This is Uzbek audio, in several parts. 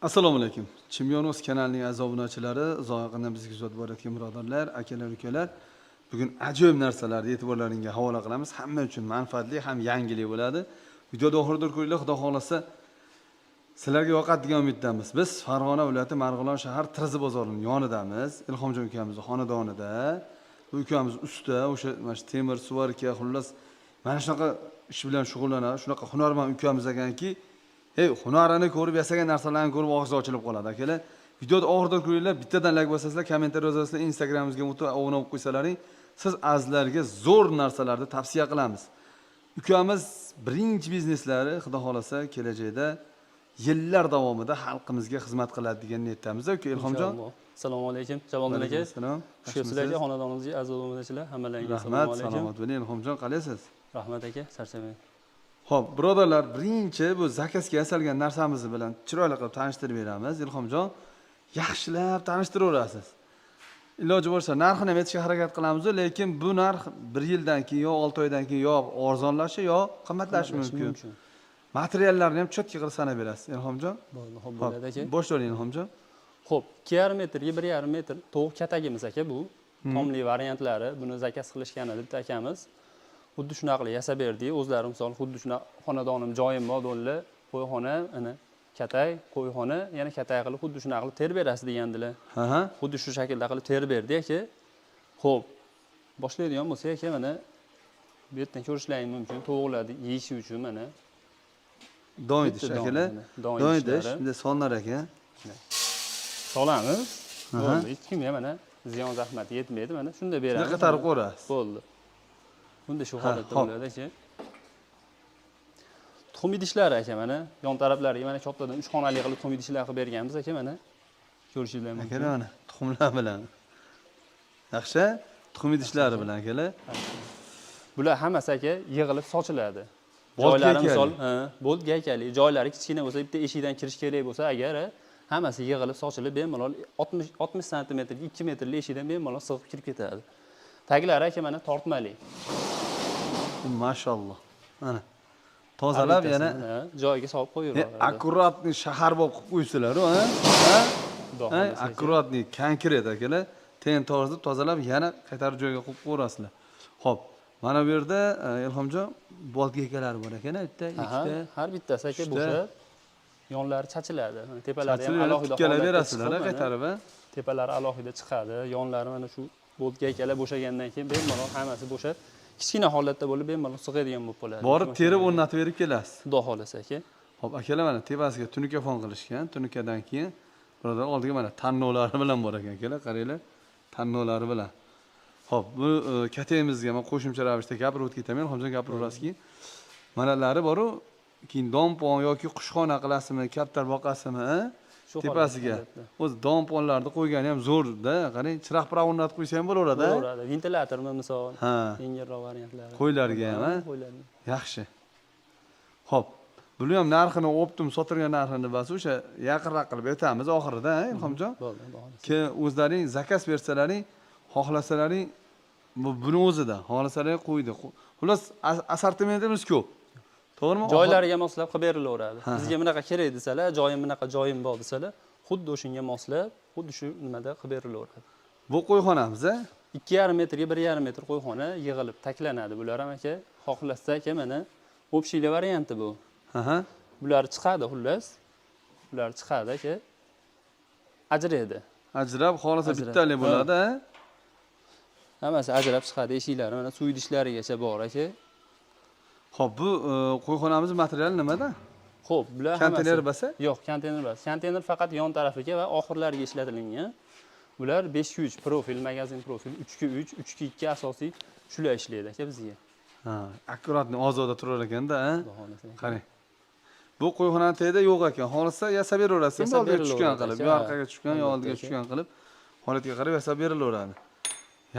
Assalomu alaykum. Chimyonos kanalining aziz obunachilari, uzoq-yaqindan bizga kuzatib borayotgan birodarlar, akalar, ukalar. Bugun ajoyib narsalarni e'tiborlaringizga havola qilamiz. Hamma uchun manfaatli ham yangilik bo'ladi. Videoda oxiriga ko'ringlar, xudo xolasa sizlarga yoqadi degan umiddamiz. Biz Farg'ona viloyati Marg'ilon shahar Tirzi bozorining yonidamiz. Ilhomjon ukamizning xonadonida. Bu ukamiz usta, o'sha mana shu temir, suvarka, xullas mana shunaqa ish bilan shug'ullanadi. Shunaqa hunarmand ukamiz ekanki, hunarini ko'rib, yasagan narsalarni ko'rib og'zi ochilib qoladi. Akalar, videoda oxirida ko'ringlar, bittadan like bosasizlar, kommentariy yozasizlar, Instagramimizga o'tib obuna bo'lib qo'ysalaring, siz azizlarga zo'r narsalarni tavsiya qilamiz. Ukamiz birinchi bizneslari, xudo xolasa, kelajakda yillar davomida xalqimizga xizmat qiladi degan niyatdamiz. Uka Ilhomjon. Assalomu alaykum. Javohir aka. Assalom. Sizlarga xonadonimizga aziz obunachilar, hammalarga assalomu Rahmat, alaykum. salomat bo'ling. Ilhomjon, qalaysiz? Rahmat aka, charchamang. Xo'p, birodarlar, birinchi bu zakazga yasalgan narsamiz bilan chiroyli qilib tanishtirib beramiz. Ilhomjon, yaxshilab tanishtiraverasiz. Iloji bo'lsa narxini ham aytishga harakat qilamiz, lekin bu narx 1 yildan keyin yo 6 oydan keyin yo arzonlashi yo qimmatlashi mumkin. Materiallarni ham cho'tki qilib sanab berasiz, Ilhomjon. Bo'ldi, xo'p bo'ladi aka. Boshlaylik, Ilhomjon. Xo'p, 2,5 metrga 1,5 metr to'q katagimiz aka bu. Tomli variantlari, buni zakaz qilishgan edi bitta akamiz. Xuddi shunaqa yasab berdik. O'zlari misol xuddi shunaqa xonadonim joyim bor do'nli, qo'yxona, ana katay, qo'yxona, yana katay qilib xuddi shunaqa qilib terib berasiz degandilar. Ha. Xuddi shu shaklda qilib terib berdik aka. Xo'p, boshlaydigan bo'lsak aka, mana bu yerdan ko'rishlaring mumkin, to'g'riladi yeyish uchun mana. Don idish akalar. Don idish, bunday sonlar aka. Solamiz. Bo'ldi, hech kimga mana ziyon zahmat yetmaydi, mana shunda beramiz. Qatarib qo'rasiz. Bo'ldi. Bunda shu holatda bo'ladi aka. Tuxum idishlari aka, mana yon taraflariga mana kattadan 3 xonali qilib tuxum idishlar qilib berganmiz aka, mana ko'rishingiz mumkin. Akalar, mana tuxumlar bilan. Yaxshi, tuxum idishlari bilan akalar. Bular hammasi aka yig'ilib sochiladi. Joylari misol, bo'lt gaykali, joylari kichkina bo'lsa, bitta eshikdan kirish kerak bo'lsa agar hammasi yig'ilib sochilib bemalol 60 sm, 2 metrli eshikdan bemalol sig'ib kirib ketadi. Taglari aka mana tortmali. Mashalloh. Mana tozalab yana joyiga solib qo'yaveradi. Akkuratni shahar bo'lib qilib qo'ysizlar, ha? Akkuratni konkret akalar, ten tozalab, tozalab yana qaytarib joyiga qo'yib qo'yasizlar. Xo'p, mana bu yerda Ilhomjon bolt geykalari bor ekan, bitta, ikkita. Har bittasi aka bo'shab, yonlari chachiladi. Tepalari ham alohida holatda berasizlar, qaytarib, Tepalari alohida chiqadi, yonlari mana shu bolt geykalar bo'shagandan keyin bemalol hammasi bo'shab, kichkina holatda bo'lib bemalol sig'adigan bo'lib qoladi. Borib terib o'rnatib berib kelasiz. Xudo xolasa aka. Xo'p, akalar mana tepasiga tunuka fon qilishgan. Tunukadan keyin birodar oldiga mana tannovlari bilan bor ekan, akalar, qaranglar. Tannovlari bilan. Xo'p, bu katayimizga men qo'shimcha ravishda gapirib o'tib ketaman, Ilhomjon gapiraverasizki. Manalari bor-ku, keyin dompon yoki qushxona qilasizmi, kaptar boqasizmi, tepasiga o'z domponlarni qo'ygani ham zo'rda. Qarang, chiroq o'rnatib qo'ysa ham bo'laveradi. Bo'laveradi. Ventilatormi misol, yengilroq variantlari. Qo'ylarga ham, qo'ylarga. Yaxshi. Xo'p, buni ham narxini optim sotilgan narxini bas o'sha yaqinroq qilib aytamiz oxirida, Ilhomjon. Bo'ldi. Ki o'zlaring zakaz bersalaring, xohlasalaring buni o'zida, xohlasalaring qo'ydi. Xullas, assortimentimiz ko'p. To'g'rimi? Joylariga moslab qilib berilaveradi. Bizga bunaqa kerak desalar, joyim bunaqa joyim bor desalar, xuddi o'shunga moslab, xuddi shu nimada qilib berilaveradi. Bu qo'yxonamiz, 2,5 metrga 1,5 metr qo'yxona yig'ilib taklanadi. Bular ham aka, xohlasa aka mana общий varianti bu. Bular chiqadi xullas. Bular chiqadi aka. Ajraydi. Ajrab xohlasa bittalik bo'ladi, Hammasi ajrab chiqadi, eshiklari mana suv idishlarigacha bor aka. Xo'p, bu qo'yxonamiz materiali nimada? Xo'p, bular hammasi konteyner basa? Yo'q, konteyner emas. Konteyner faqat yon tarafiga va oxirlariga ishlatilgan. Bular 5x3 profil, magazin profil, 3x3, 3x2 asosiy shular ishlaydi aka bizga. Akkuratni ozoda turar ekanda, Qarang. Bu qo'yxonaning tagida yo'q ekan. Xohlasa yasab beraverasiz, oldiga tushgan qilib, yo orqaga tushgan, yo oldiga tushgan qilib, holatga qarab yasab berilaveradi.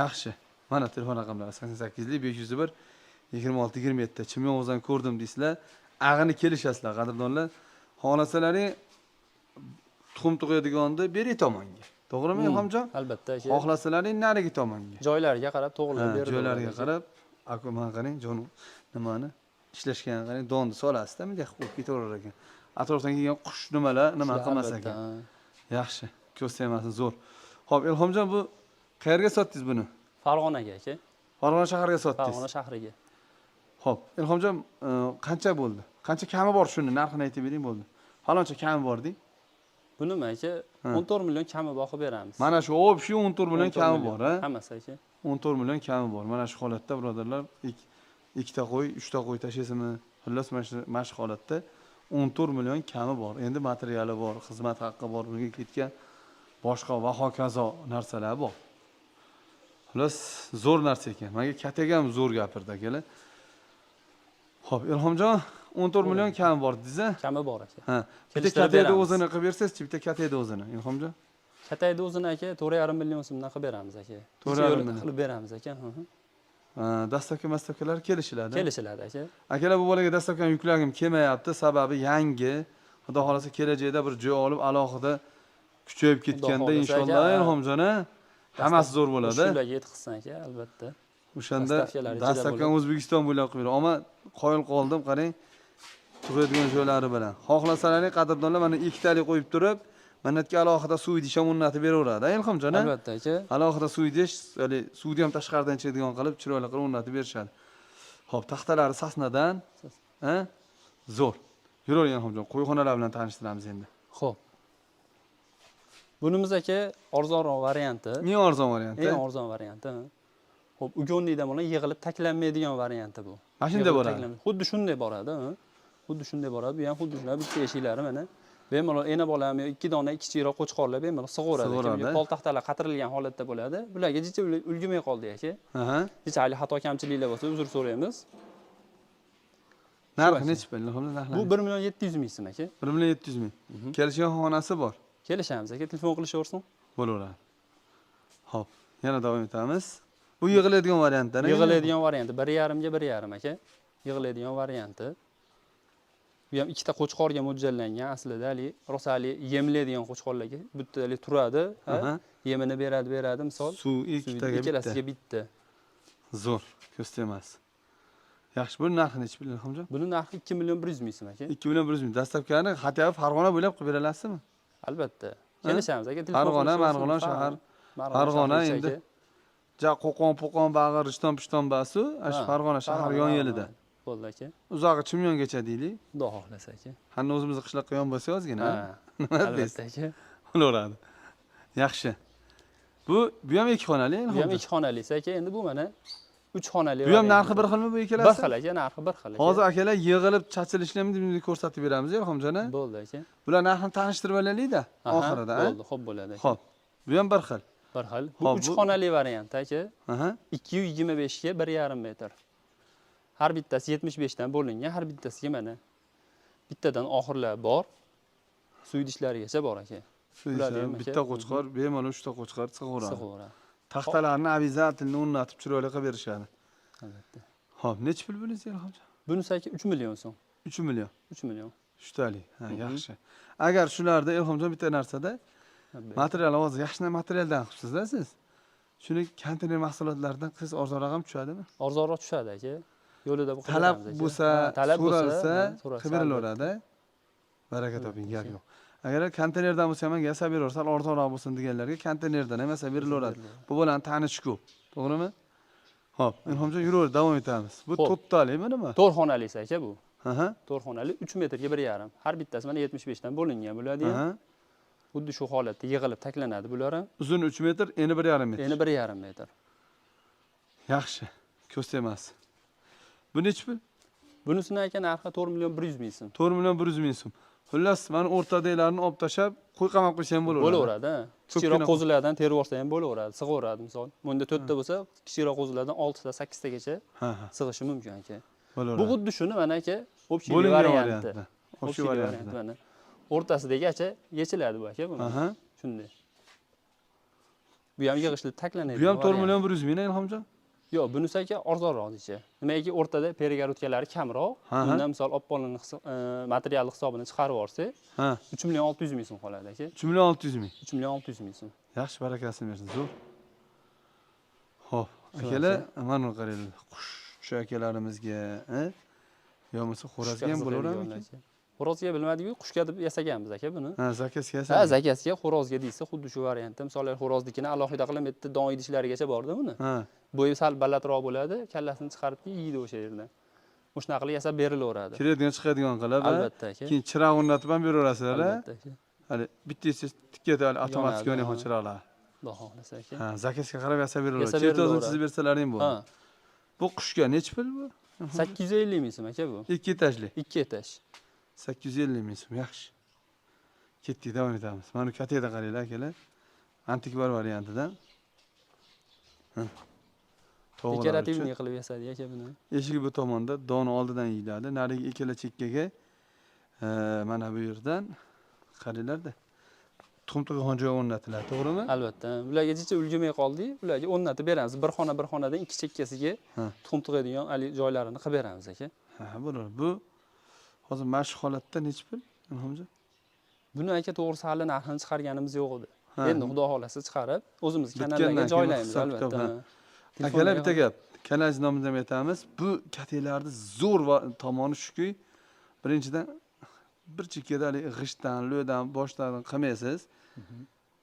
Yaxshi. Mana telefon raqamlari 88 501 26 27 ta. Chimyonozdan ko'rdim deysizlar. Ag'ini kelishasizlar, qadrdonlar. Xohlasalaring tuxum tug'adiganni beri tomonga. To'g'rimi, Ilhomjon? Albatta aka. Xohlasalaring narigi tomonga. Joylariga qarab to'g'rilab beriladi. Joylariga qarab, akuma qarang, jonim nimani ishlashgan qarang, donni solasizda, bunday qilib ketaverar ekan. atrofdan kelgan qush nimalar nima Shular qilmas albatta, ekan. ha. Yaxshi. Ko'z tegmasin, zo'r. Xo'p, Ilhomjon, bu qayerga sotdingiz buni? Farg'onaga aka. Farg'ona shahriga sotdingiz. Farg'ona shahriga. Xo'p, Ilhomjon, qancha bo'ldi? Qancha kami bor shuni narxini aytib bering bo'ldi. Faloncha kami bor deng. Bu nima aka? 14 million kami boqib beramiz. Mana shu общий 14 million kami bor, ha? Hammasi aka. 14 million kami bor. Mana shu holatda birodarlar, ikkita qo'y, 3ta qo'y tashaysizmi? Xullas mana shu holatda 14 million kami bor. Endi materiali bor, xizmat haqqi bor, bunga ketgan boshqa va hokazo narsalar bor. Xullas zo'r narsa ekan. Menga kataga ham zo'r gapirdi akalar. Xo'p, Ilhomjon, 14 million kami bor dedingiz-a? Kami bor aka. Ha. Bitta katayda o'zini qilib bersangiz-chi, bitta katayda o'zini, Ilhomjon. Katayda o'zini aka 4,5 million so'mdan qilib beramiz aka. 4,5 million qilib beramiz aka. Dastavka kelishiladi. Kelishiladi aka. Akalar, bu bolaga dastavkani yuklagim kelmayapti, sababi yangi. Xudo xolasa kelajakda bir joy olib alohida kuchayib ketganda inshaalloh Ilhomjon, hammasi zo'r bo'ladi. Shularga yetkazsan aka, albatta. O'shanda dastavkan O'zbekiston bo'ylab qilib beraman. Ammo qoyil qoldim, qarang. Turadigan joylari bilan. Xohlasalaring qadrdonlar mana ikkitalik qo'yib turib, manatga alohida suv idish ham o'rnatib beraveradi, Ilhomjon. Albatta aka. Alohida suv idish, suvni ham tashqaridan ichadigan qilib, chiroyli qilib o'rnatib berishadi. Xo'p, taxtalari sasnadan, ha? Zo'r. Yuravering Ilhomjon, qo'yxonalar bilan tanishtiramiz endi. Xo'p. Bunimiz aka arzonroq varianti. Eng arzon varianti. Eng arzon varianti. Xo'p, ugonlikdan bilan yig'ilib taklanmaydigan varianti bu. Mana shunday bo'ladi. Xuddi shunday boradi, ha. Xuddi shunday boradi. Bu ham xuddi shunday bitta eshiklari mana. Bemalol ena bolam yo 2 dona kichikroq qo'chqorlar bemalol sig'averadi. Pol taxtalar qatirilgan holatda bo'ladi. Bularga jicha ulgurmay qoldi aka. Aha. Jichali xato kamchiliklar bo'lsa uzr so'raymiz. Narxi necha pul? Narxi. Bu 1 million 700 ming so'm aka. 1 million 700 ming. Kelishgan xonasi bor. Kelishamiz aka, telefon qilishaversin. Bo'laveradi. Xo'p, yana davom etamiz. Bu yig'iladigan variantlar. Yig'iladigan varianti 1,5 ga 1,5 aka. Yig'iladigan varianti. Bu ham ikkita qo'chqorga mo'ljallangan aslida, rosali yemlaydigan qo'chqorlarga bittalik turadi, ha? Yemini beradi, misol. Suv ikkitaga bitta. Ikkalasiga bitta. Zo'r, ko'z tegmas. Yaxshi, bu narxi necha pul, Ilhomjon? Buni narxi 2 million 100 ming so'm aka. 2 million 100 ming. Dastavkani xatya Farg'ona bo'ylab qilib beralasizmi? Albatta. Kelishamiz aka, Farg'ona, Marg'ilon shahar. Farg'ona endi ja Qo'qon, Bag'ir, Rishton basu, ash Farg'ona shahar yon yo'lida. Bo'ldi aka. Uzog'i Chimyongacha deylik. Xudo xohlasa aka. Qani o'zimizni qishloqqa yon bo'lsa ozgina. Albatta aka. Bo'laveradi. Yaxshi. Bu ham 2 xonali, Bu ham 2 xonali aka. Endi bu mana 3 xonali. Bu ham narxi bir xilmi bu ikkalasi? Bir xil aka, narxi bir xil aka. Hozir akalar yig'ilib chachilishni ham ko'rsatib beramiz, Ilhomjon. Bo'ldi aka. Bular narxini tanishtirib olaylik-da oxirida. Bo'ldi, xo'p bo'ladi aka. Xo'p. Bu ham bir xil. Bir xil. Bu 3 xonali variant aka. 225 ga 1,5 metr. Har bittasi 75 dan bo'lingan, har bittasiga mana bittadan oxirlar bor. Suv idishlarigacha bor aka. Bitta qo'chqor, bemalol 3 ta qo'chqor sig'averadi. Taxtalarni avizatilni o'rnatib chiroyli qilib berishadi. Albatta. Xo'p, necha pul bo'linsa, Ilhomjon? Bunisi aka 3 million so'm. 3 million. 3 million. Shuttalik. Ha, yaxshi. Agar shularda Ilhomjon bitta narsada material hozir yaxshi materialdan qilibsiz-da siz. Shuni konteyner mahsulotlaridan qilsangiz arzonroq ham tushadimi? Arzonroq tushadi aka. Yo'lida bu talab bo'lsa, so'ralsa, qilib berilaveradi. Baraka toping, gap yo'q. Agar konteynerdan bo'lsa ham yasab beraversal arzonroq bo'lsin deganlarga konteynerdan ham yasab berilaveradi. Bu bilan tanish ko'p. To'g'rimi? Xo'p, Ilhomjon yuraver, davom etamiz. Bu to'rttalikmi nima? 4 xonali aka bu. Aha. 4 xonali 3 metrga 1,5. Har bittasi mana 75 dan bo'lingan bo'ladi ham. Xuddi shu holatda yig'ilib taklanadi bular ham. Uzuni 3 metr, eni 1,5 metr. Eni 1,5 metr. Yaxshi. Ko'z tegmas. Bu necha pul? Bunisini aka narxi 4 million 100 ming so'm. 4 million 100 ming so'm. Xullas, mana o'rtadagilarni olib tashab, qo'y qamab qo'ysa ham bo'laveradi. Bo'laveradi, ha. Kichikroq qo'zilardan terib olsa ham bo'laveradi, sig'averadi misol. Bunda 4 ta bo'lsa, kichikroq qo'zilardan 6 ta, 8 tagacha sig'ishi mumkin aka. Bu xuddi shuni mana aka, общий varianti. Общий varianti mana. O'rtasidagi acha yechiladi bu aka buni. Shunday. Bu ham yig'ishli taklanadi. Bu ham 4 million 100 ming Ilhomjon? Yo'q, bunisi aka arzonroq deycha. Nimagaki o'rtada perigorutkalari kamroq. Bundan misol oppo'lni material hisobini chiqarib olsak, 3 million 600 ming so'm qoladi aka. 3 million 600 ming. 3 million 600 ming so'm. Yaxshi, barakasini bersin, zo'r. Xo'p, akalar, mana qaranglar. Qush akalarimizga, yo bo'lmasa xo'razga ham bo'laveradimi? Xo'rozga bilmadiku, qushga deb yasaganmiz aka buni. Ha, zakasga Ha, yasagan. zakasiga xo'rozga deysa, xuddi shu variantda. Misol xo'roznikini alohida qilib bitta don idishlarigacha borda buni. Ha. Bo'yi sal balandroq bo'ladi, kallasini chiqarib yeydi o'sha yerdan. O'shanaqa qilib yasab berilaveradi. Kiradigan chiqadigan qilib, Albatta aka. keyin chiroq o'rnatib ham beraverasizlar. Albatta aka. Hali bittangiz tikkada avtomatik Yonadi, yonayotgan ha. chiroqlar. Xudo xohlasa aka. Ha, zakasga qarab yasab beraveradi. Yasab Chertozini berilaveradi. chizib bersalaring bu. Ha. Bu qushga necha pul bu? 850 ming so'm aka bu. 2 etajli. 2 etaj. 850 ming so'm, yaxshi. Ketdik, davom etamiz. Mana bu katada qaranglar akalar. Antikvar variantidan. Ha. To'g'ri. Dekorativniy qilib yasadi aka buni. Eshigi bu tomonda doni oldidan yeyiladi. Narigi ikkala chekkaga mana bu yerdan qaranglarda. Tuxum joy o'rnatiladi, to'g'rimi? Albatta. Bularga jicha ulgurmay qoldik. Bularga o'rnatib beramiz. Bir xonadan ikki chekkasiga Ha. tuxum tug'adigan ali joylarini qilib beramiz aka. Ha, bo'ladi. Bu hozir mashq holatda necha pul? Ilhomjon? Buni aka to'g'risi hali narxini chiqarganimiz yo'q edi. Ha. Endi xudo xolasa chiqarib, o'zimiz Bitgandan kanallarga keyin joylaymiz hisob albatta. kitob, ha. Telefonlarga Akalar bitta gap. Kanal nomidan aytamiz. Bu katelarni zo'r tomoni shuki, birinchidan bir chekkada g'ishtdan, lo'dan, boshdan qilmaysiz.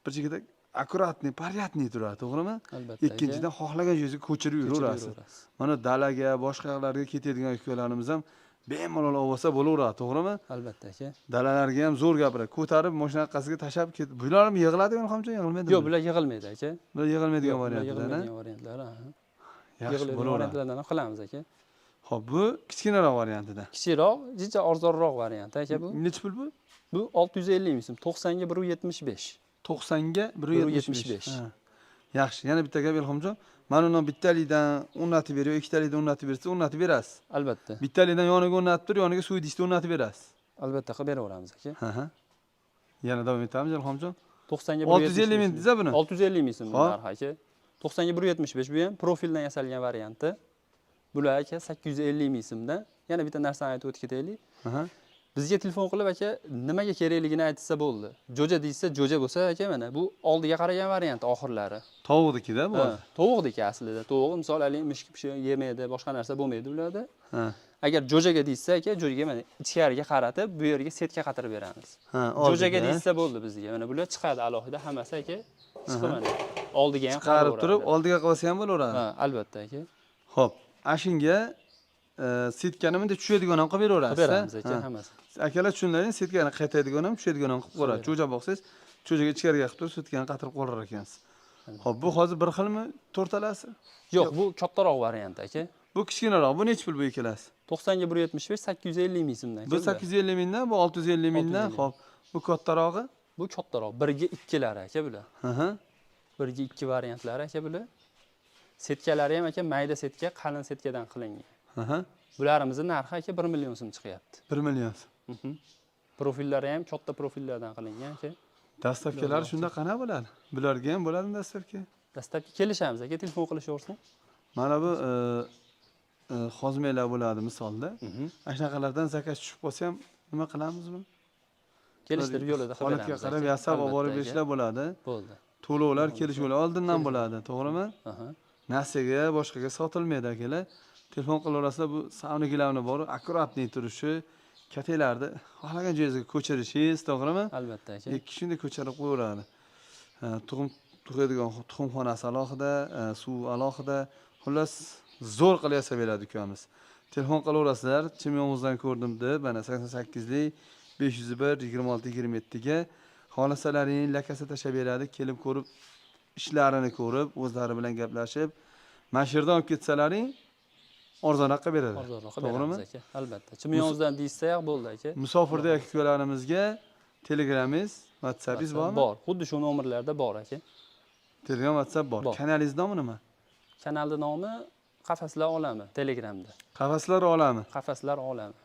Bir chekkada akkuratniy, порядный turadi, to'g'rimi? Albatta. Ikkinchidan xohlagan joyga ko'chirib yuraverasiz. Mana dalaga, boshqa yoqlarga ketadigan ukalarimiz ham bemalol olib olsa bo'laveradi, to'g'rimi? Albatta aka. Dalalarga ham zo'r gapiradi. Ko'tarib, mashina orqasiga tashab ketib. Bular ham yig'iladigan hamcha yig'ilmaydi. Yo'q, bular yig'ilmaydi aka. bular yig'ilmaydigan Yo'q, bular variantlar. yig'ilmaydigan variantlar. Ha. Yaxshi Yig'iladigan bo'laveradi. variantlardan ham qilamiz aka. Xo'p, bu kichkinaroq variantida. Kichikroq, jicha arzonroq variant aka bu. Necha pul bu? Bu 650 ming so'm, 90 ga 175. 90 ga 175. 175. Ha. Yaxshi. Yana bitta gap Ilhomjon. Mana uni bittalidan o'rnatib beriyor, ikkitalidan o'rnatib bersa, o'rnatib berasiz. Albatta. Bittalidan yoniga o'rnatib turib, yoniga suv idishda o'rnatib berasiz. Albatta qilib beraveramiz aka. Ha ha. Yana davom etamiz Ilhomjon. 90 ga 650 ming desa buni. 650 ming so'm Hop. narxi aka. 90 ga 175 bu ham profildan yasalgan varianti. Bular aka 850 ming so'mdan. Yana bitta narsani aytib o'tib ketaylik. Aha. Bizga telefon qilib aka nimaga kerakligini aytsa bo'ldi. Jo'ja deysa, jo'ja bo'lsa aka mana bu oldiga qaragan variant oxirlari. Tovuqnikida bu. Ha, tovuqdiki aslida. Tovuq misol ali mishki pishi yemaydi, boshqa narsa bo'lmaydi ularda. Ha. Agar jo'jaga deysa aka, jo'jaga mana ichkariga qaratib, bu yerga setka qatirib beramiz. Ha, Jo'jaga deysa bo'ldi bizga. Mana bular chiqadi alohida hammasi aka. Chiqib mana oldiga ham Chiqarib turib, oldiga qilsa ham bo'laveradi. Ha, albatta aka. Xo'p, ashinga setkani bunday tushadigan ham qilib beraverasiz. Qilib beramiz aka Ha. hammasi. Akalar tushunlaring, setkani qaytadigan ham, tushadigan ham qilib qo'yadi. Qilib Jo'ja boqsangiz, jo'jaga ichkariga qilib turib, setkani qatirib qo'yar ekansiz. Xo'p, bu hozir bir xilmi to'rtalasi? Yo'q, bu kattaroq variant aka. Bu kichkinaroq. Bu necha pul bu ikkalasi? 90 ga 175, 850 ming so'mdan. Bu 850 mingdan, bu 650 mingdan. 650 Xo'p, bu kattarog'i? Bu kattaroq. 1 ga 2 lari aka bular. Aha. 1 ga 2 variantlari aka bular. Setkalari ham aka mayda setka, qalin setkadan qilingan. Aha. Bularimizni narxi aka 1 million so'm chiqyapti. 1 million. Profillari ham katta profillardan qilingan aka. Dastavkalari shunda qana bo'ladi? Bularga ham bo'ladimi dastavka? Dastlabki kelishamiz aka, telefon qilishaversin. Mana bu xozmelar bo'ladi misolda. Ana shunaqalardan zakaz tushib qolsa ham nima qilamiz buni? Kelishtirib yo'lida qilib beramiz. Holatga qarab yasab olib borib berishlar bo'ladi. Bo'ldi. To'lovlar kelishuvlar oldindan bo'ladi, to'g'rimi? Aha. Nasiyaga, boshqaga sotilmaydi akalar. Telefon qilaverasizlar, bu savnikilarni bor, akkuratniy turishi, katelarni xohlagan joyingizga ko'chirishingiz, to'g'rimi? Albatta aka. Ikki shunday ko'chirib qo'yaveradi. Tuxum tug'adigan tuxumxonasi alohida, suv alohida. Xullas, zo'r qilib yasab beradi ukamiz. Telefon qilaverasizlar, Chimyonmizdan ko'rdim deb, mana 88lik 501 26 27 ga xohlasalaring lakasi tashab beradi, kelib ko'rib ishlarini ko'rib, o'zlari bilan gaplashib, mashirdan olib ketsalaring arzonroq qilib beradi. Arzonroq qilib beramiz aka. Albatta. Chimyonmizdan deysa ham bo'ldi aka. Musofirda ukalarimizga Telegramingiz, WhatsAppingiz bormi? Bor. Xuddi shu nomerlarda bor aka. Telegram, WhatsApp bor. Bor. Kanalingiz nomi nima? Kanalning nomi Qafaslar olami Telegramda. Qafaslar olami. Qafaslar olami.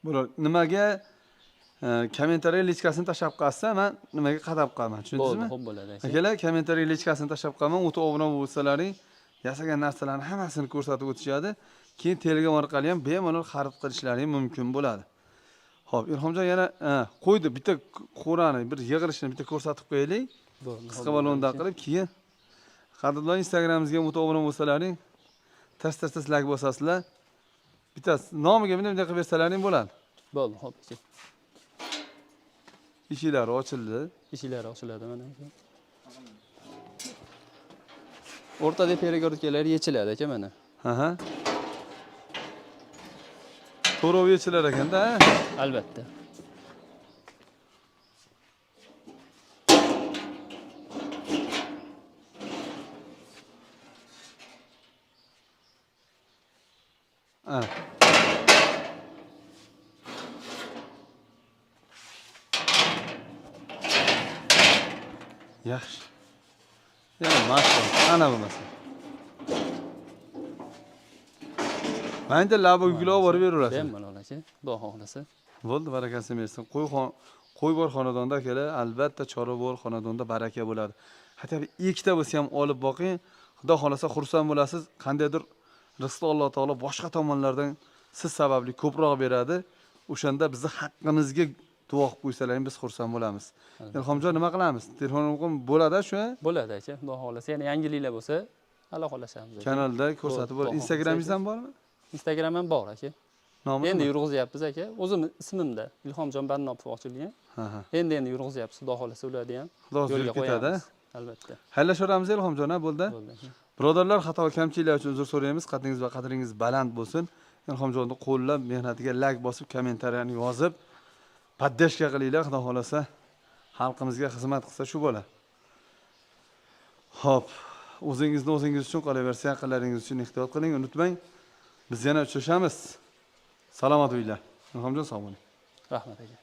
Bular nimaga kommentariy lichkasini tashlab qolsa, men nimaga qadab qolaman, tushundingizmi? Bo'ldi, xo'p bo'ladi aka. Akalar, kommentariy lichkasini tashlab qolaman, o'ta obuna bo'lsalaring, yasagan narsalarni hammasini ko'rsatib o'tishadi. Keyin Telegram orqali ham bemalol xarid qilishlaring mumkin bo'ladi. Xo'p, Ilhomjon yana qo'ydi, bitta qo'rani, bir yig'ilishini bitta ko'rsatib qo'yaylik. Qisqa balondan qilib, keyin qadrdon Instagramimizga o'ta obuna bo'lsalaring, tas like bosasizlar. Bittasi nomiga bunday qilib bersalaring bo'ladi. Bo'ldi, xo'p aka. Eshiklari ochildi. Eshiklari ochiladi mana aka. O'rtada peregorkalar yechiladi aka mana. Ha. To'rov yechilar ekanda. Albatta. Ha. Yaxshi. Yana mashhur. Ana bo'lmasa. Menda labo yuklab borib beraverasiz. Bemalol aka, xudo xohlasa. Bo'ldi, barakasi bersin. Qo'y bor xonadonda akalar, albatta chorva bor xonadonda baraka bo'ladi. Hatto ikkita bo'lsa ham olib boqing. Xudo xolasa xursand bo'lasiz. Qandaydir rizqni Alloh taolo boshqa tomonlardan siz sababli ko'proq beradi. O'shanda bizni haqqimizga duo qilib qo'ysalaring biz xursand bo'lamiz. Ilhomjon nima qilamiz? Telefon raqam bo'ladi shu? Bo'ladi aka, xudo xohlasa. Yana yangiliklar bo'lsa, aloqalashamiz. Kanalda ko'rsatib bor. Instagramingiz ham bormi? Instagram ham bor aka. Nomi Endi nima? yurg'izyapmiz aka. O'zim ismimda Ilhomjon Barnopov ochilgan. Ha. Endi yurg'izyapmiz, xudo xohlasa ularni ham Xudo yo'lga o'zgarib ketadi. qo'yamiz. Albatta. Xayrlashaveramiz Ilhomjon, bo'ldi. Bo'ldi aka. Birodarlar, xato va kamchiliklar uchun uzr so'raymiz. Qadringiz va qadringiz baland bo'lsin. Ilhomjonni qo'llab, mehnatiga like bosib, kommentariyani yozib, poddержка qilinglar, xudo xolasa. Xalqimizga xizmat qilsa shu bo'la. Xo'p, o'zingiz uchun qolaversa, yaqinlaringiz uchun ehtiyot qiling, unutmang. Biz yana uchrashamiz. Salomat bo'linglar. Ilhomjon, sog' bo'ling. Rahmat aka.